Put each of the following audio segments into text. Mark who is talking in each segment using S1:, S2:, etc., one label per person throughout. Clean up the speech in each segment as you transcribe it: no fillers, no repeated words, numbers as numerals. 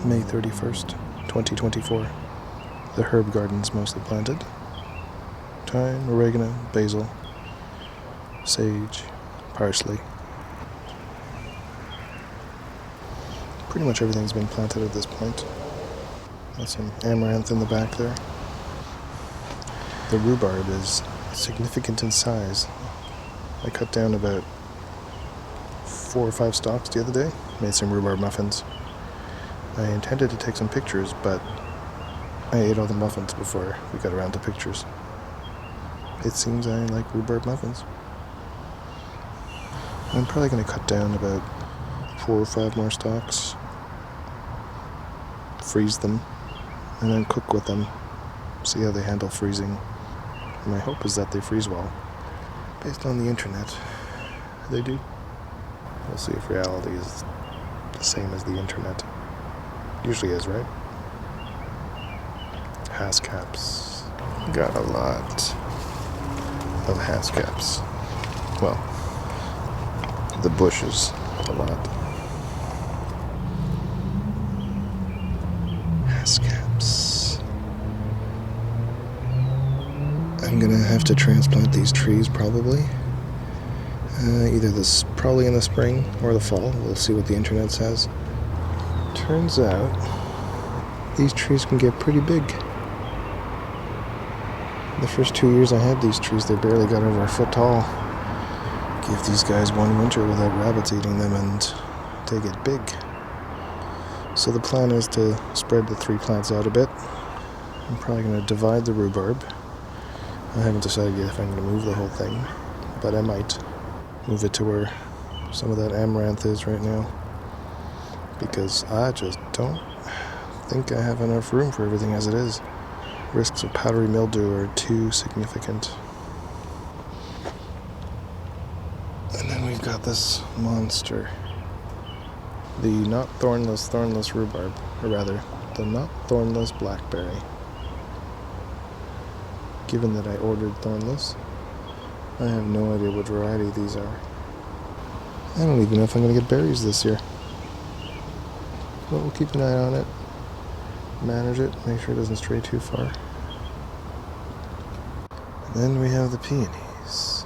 S1: May 31st, 2024. The herb garden's mostly planted. Thyme, oregano, basil, sage, parsley. Pretty much everything's been planted at this point. Got some amaranth in the back there. The rhubarb is significant in size. I cut down about 4 or 5 stalks the other day. Made some rhubarb muffins. I intended to take some pictures, but I ate all the muffins before we got around to pictures. It seems I like rhubarb muffins. I'm probably going to cut down about 4 or 5 more stalks, freeze them, and then cook with them, see how they handle freezing. My hope is that they freeze well. Based on the internet, they do. We'll see if reality is the same as the internet. Usually is, right? Haskaps. Got a lot of haskaps. Well, the bushes, a lot. Haskaps. I'm gonna have to transplant these trees probably. Probably in the spring or the fall. We'll see what the internet says. Turns out these trees can get pretty big. The first 2 years I had these trees, they barely got over a foot tall. Give these guys one winter without rabbits eating them and they get big. So the plan is to spread the 3 plants out a bit. I'm probably going to divide the rhubarb. I haven't decided yet if I'm going to move the whole thing, but I might move it to where some of that amaranth is right now, because I just don't think I have enough room for everything as it is. Risks of powdery mildew are too significant. And then we've got this monster, the not thornless rhubarb, or rather, the not thornless blackberry. Given that I ordered thornless, I have no idea what variety these are. I don't even know if I'm going to get berries this year. But we'll keep an eye on it, manage it, make sure it doesn't stray too far. And then we have the peonies.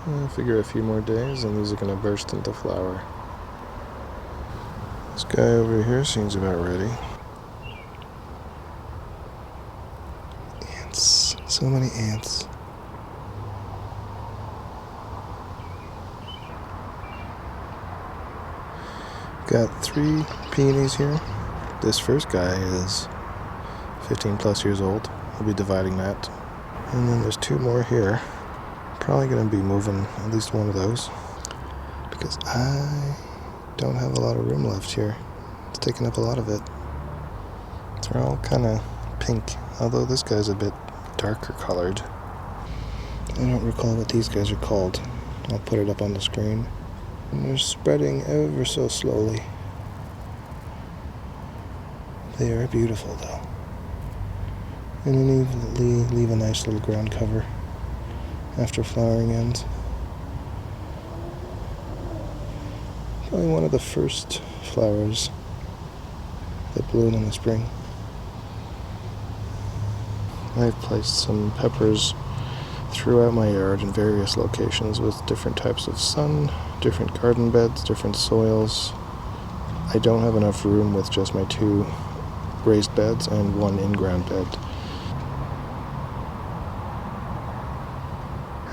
S1: I figure a few more days and these are going to burst into flower. This guy over here seems about ready. Ants. So many ants. Got 3 peonies here. This first guy is 15 plus years old. We'll be dividing that. And then there's 2 more here. Probably going to be moving at least one of those, because I don't have a lot of room left here. It's taking up a lot of it. They're all kind of pink, although this guy's a bit darker colored. I don't recall what these guys are called. I'll put it up on the screen. And they're spreading ever so slowly. They are beautiful though. And then leave a nice little ground cover after flowering ends. Probably one of the first flowers that bloom in the spring. I've placed some peppers throughout my yard in various locations with different types of sun, different garden beds, different soils. I don't have enough room with just my 2 raised beds and 1 in-ground bed.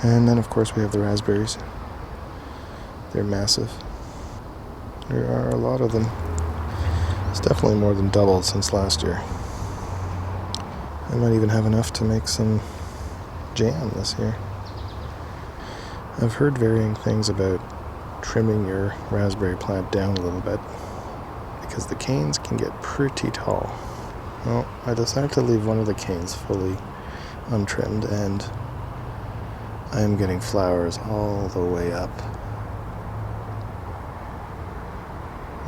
S1: And then of course we have the raspberries. They're massive. There are a lot of them. It's definitely more than doubled since last year. I might even have enough to make some jam this year. I've heard varying things about trimming your raspberry plant down a little bit, because the canes can get pretty tall. Well, I decided to leave one of the canes fully untrimmed, and I'm getting flowers all the way up.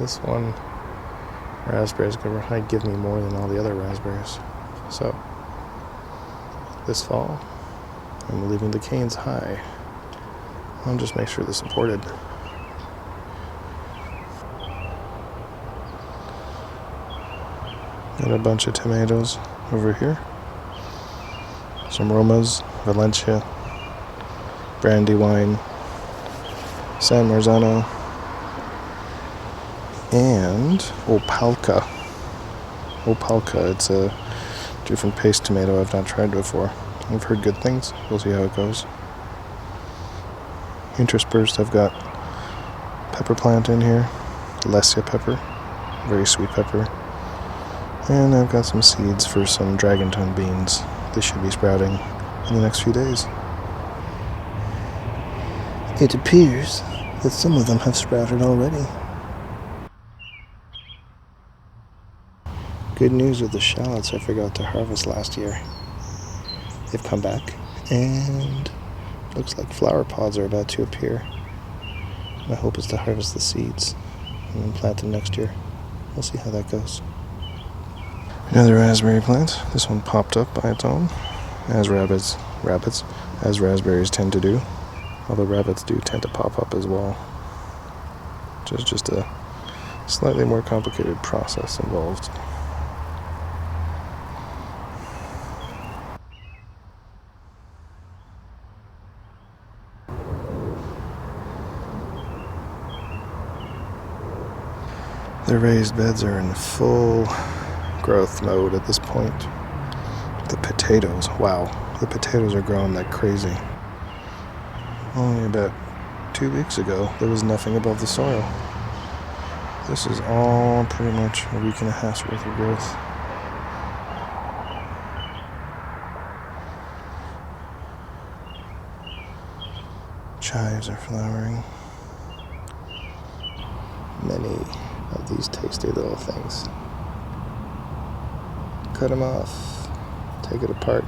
S1: This one raspberry is going to give me more than all the other raspberries. So, this fall, I'm leaving the canes high. I'll just make sure they're supported. Got a bunch of tomatoes over here. Some Romas, Valencia, Brandywine, San Marzano, and Opalka. Opalka, it's a different paste tomato I've not tried before. I've heard good things. We'll see how it goes. Interspersed, I've got pepper plant in here, Lesia pepper, very sweet pepper. And I've got some seeds for some dragon tongue beans. They should be sprouting in the next few days. It appears that some of them have sprouted already. Good news with the shallots I forgot to harvest last year. They've come back, and looks like flower pods are about to appear. My hope is to harvest the seeds and then plant them next year. We'll see how that goes. Another raspberry plant. This one popped up by its own, as as raspberries tend to do. Although rabbits do tend to pop up as well. Just a slightly more complicated process involved. The raised beds are in full growth mode at this point. The potatoes, wow, the potatoes are growing like crazy. Only about 2 weeks ago, there was nothing above the soil. This is all pretty much a week and a half's worth of growth. Chives are flowering. Many of these tasty little things. Cut them off, take it apart,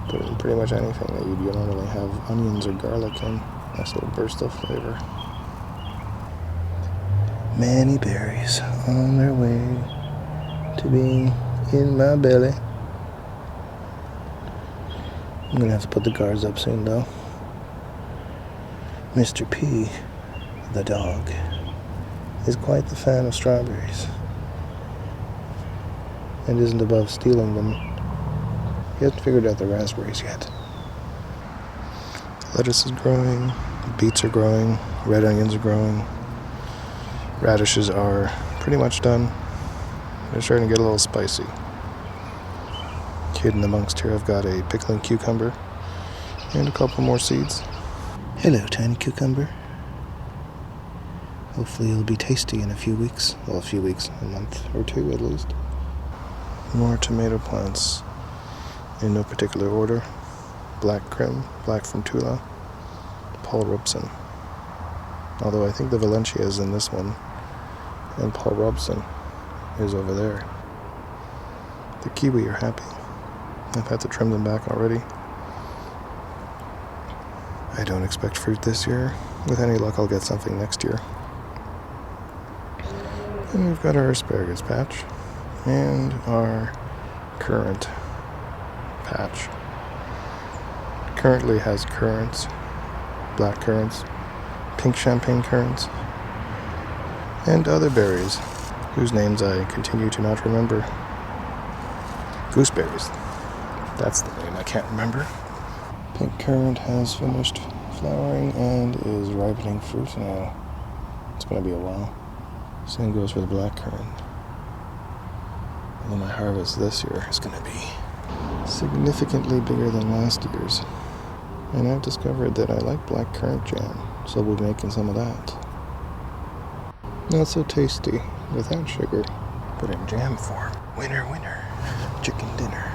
S1: put it in pretty much anything that you'd normally have onions or garlic in. Nice little burst of flavor. Many berries on their way to being in my belly. I'm gonna have to put the guards up soon though. Mr. P, the dog, is quite the fan of strawberries and isn't above stealing them. He hasn't figured out the raspberries yet. Lettuce is growing, beets are growing, red onions are growing, radishes are pretty much done. They're starting to get a little spicy. Hidden amongst here, I've got a pickling cucumber and a couple more seeds. Hello, tiny cucumber. Hopefully it'll be tasty in a few weeks. Well, a few weeks, a month or two at least. More tomato plants in no particular order. Black Krim, Black from Tula, Paul Robeson. Although I think the Valencia is in this one, and Paul Robeson is over there. The kiwi are happy. I've had to trim them back already. I don't expect fruit this year. With any luck, I'll get something next year. And we've got our asparagus patch and our currant patch. Currently has currants, black currants, pink champagne currants, and other berries whose names I continue to not remember. Gooseberries. That's the name I can't remember. Pink currant has finished flowering and is ripening fruit now. It's going to be a while. Same goes for the black currant. Although my harvest this year is going to be significantly bigger than last year's. And I've discovered that I like black currant jam, so we'll be making some of that. Not so tasty without sugar, but in jam form. Winner, winner, chicken dinner.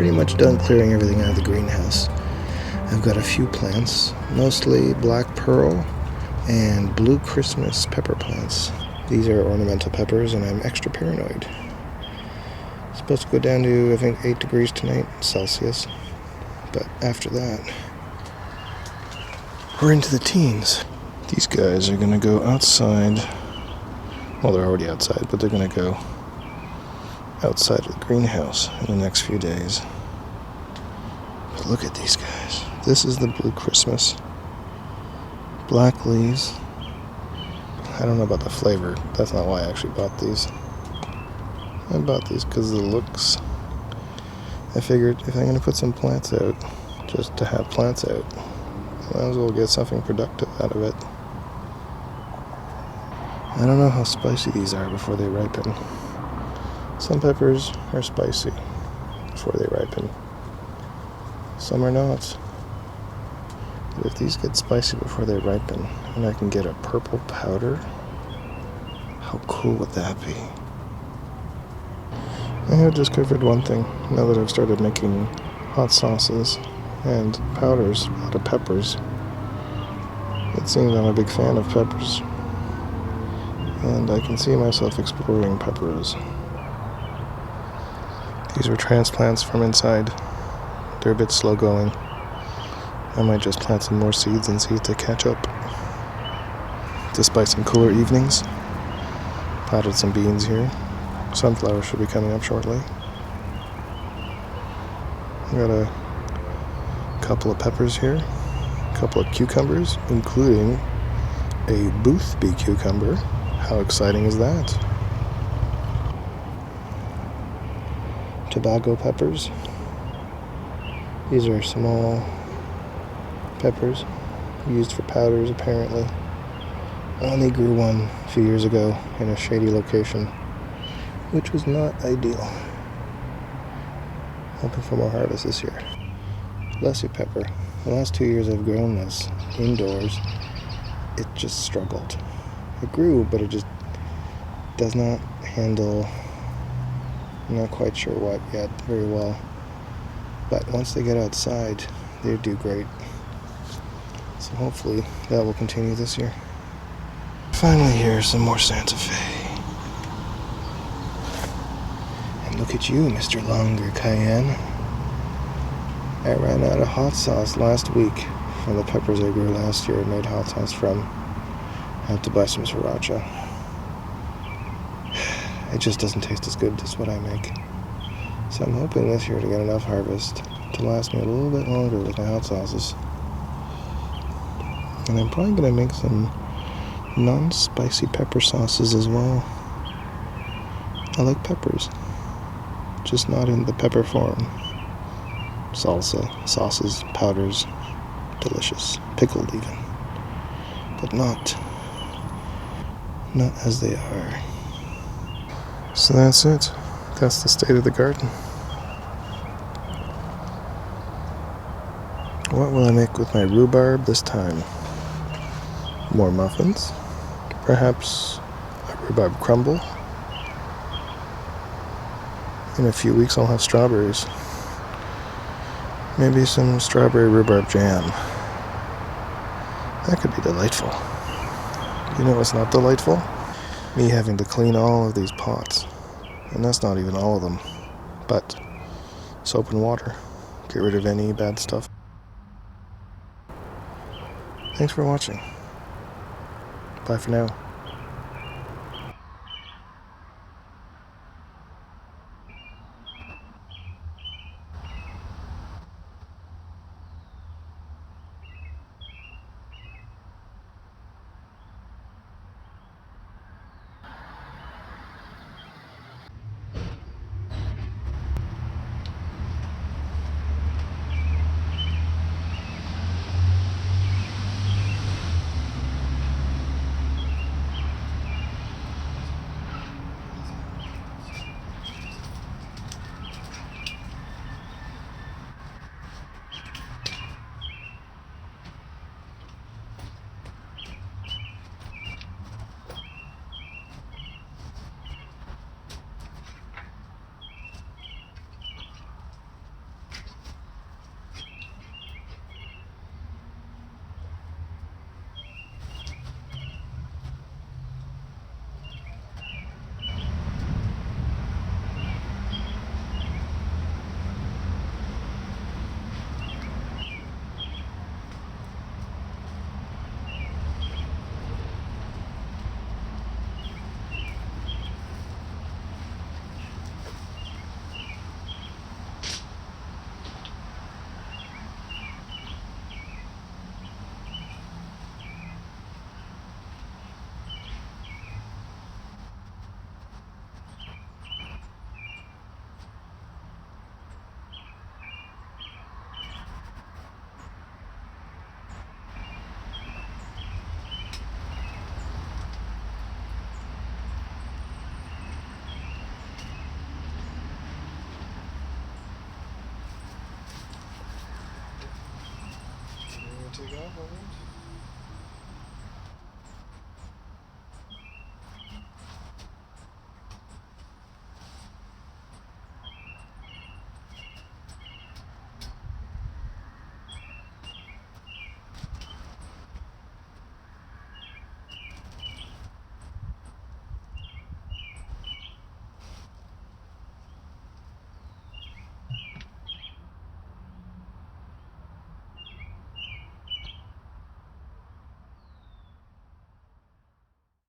S1: pretty much done clearing everything out of the greenhouse. I've got a few plants, mostly black pearl and blue Christmas pepper plants. These are ornamental peppers, and I'm extra paranoid. It's supposed to go down to, I think, 8 degrees tonight, Celsius. But after that, we're into the teens. These guys are going to go outside. Well, they're already outside, but they're going to go outside of the greenhouse in the next few days. But look at these guys. This is the blue Christmas. Black leaves. I don't know about the flavor. That's not why I actually bought these. I bought these because of the looks. I figured if I'm going to put some plants out, just to have plants out, I might as well get something productive out of it. I don't know how spicy these are before they ripen. Some peppers are spicy before they ripen. Some are not. But if these get spicy before they ripen, and I can get a purple powder, how cool would that be? I have discovered one thing now that I've started making hot sauces and powders out of peppers. It seems I'm a big fan of peppers, and I can see myself exploring peppers. These are transplants from inside. They're a bit slow going. I might just plant some more seeds and see if they catch up. Despite some cooler evenings, potted some beans here. Sunflowers should be coming up shortly. Got a couple of peppers here, a couple of cucumbers, including a Boothby cucumber. How exciting is that? Tobago peppers. These are small peppers used for powders, apparently. I only grew one a few years ago in a shady location, which was not ideal. Hoping for more harvest this year. Bless you, pepper. The last 2 years I've grown this indoors, it just struggled. It grew, but it just does not handle, I'm not quite sure what yet, very well. But once they get outside, they do great. So hopefully that will continue this year. Finally, here's some more Santa Fe. And look at you, Mr. Longer Cayenne. I ran out of hot sauce last week from the peppers I grew last year and made hot sauce from. I have to buy some sriracha. It just doesn't taste as good as what I make. So I'm hoping this year to get enough harvest to last me a little bit longer with my hot sauces. And I'm probably going to make some non-spicy pepper sauces as well. I like peppers, just not in the pepper form. Salsa, sauces, powders, delicious, pickled even, but not as they are. So that's it. That's the state of the garden. What will I make with my rhubarb this time? More muffins? Perhaps a rhubarb crumble? In a few weeks I'll have strawberries. Maybe some strawberry rhubarb jam. That could be delightful. You know what's not delightful? Me having to clean all of these pots. And that's not even all of them. But soap and water. Get rid of any bad stuff. Thanks for watching. Bye for now. you go, Williams.